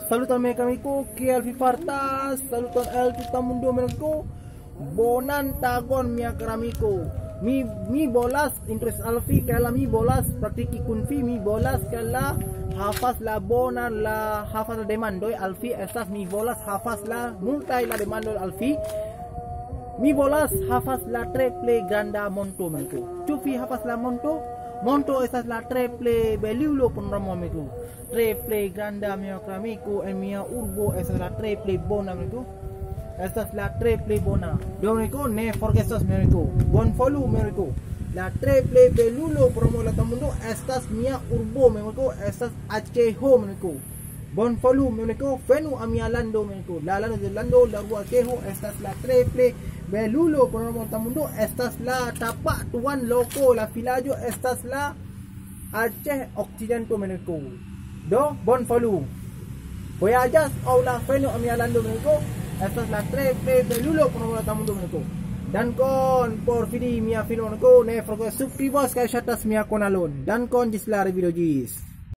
Saluton mereka miku, Kiel Fifartas, saluton El Tutamundo mereka, Bonan Tagon Mia Keramiku. Mi bolas interest alfi kala mi bolas praktiki kunfi mi bolas kala hafaz la bona la hafaz la demandoi alfi estas mi bolas hafaz la multai la demandoi alfi mi bolas hafaz la triple granda monto mereka. Cufi hafaz la monto estas la triple belulo ponramo mereka. Triple granda mia keramiku en mia urbo estas la triple bona mereka. Estas la triple bona. Domenico ne forgestas mereka. Bon follow mereka. La triple belulo promo la tamundo estas mia urbo mereka. Estas Aceho mereka. Bon follow mereka. Venu a mia lando mereka. La lando de lando la rua Aceho estas la triple belulo promo la tamundo estas la tapak tuan loco la filajo estas la Aceh Occidente mereka. Do bon follow. Voyajas o la venu a mia lando mereka. Estas la triple belulo por la tamundo mereka. Dan kon por video mia film mereka ne forget subscribe kai shatas mia kanalon. Dan kon jis la video jis.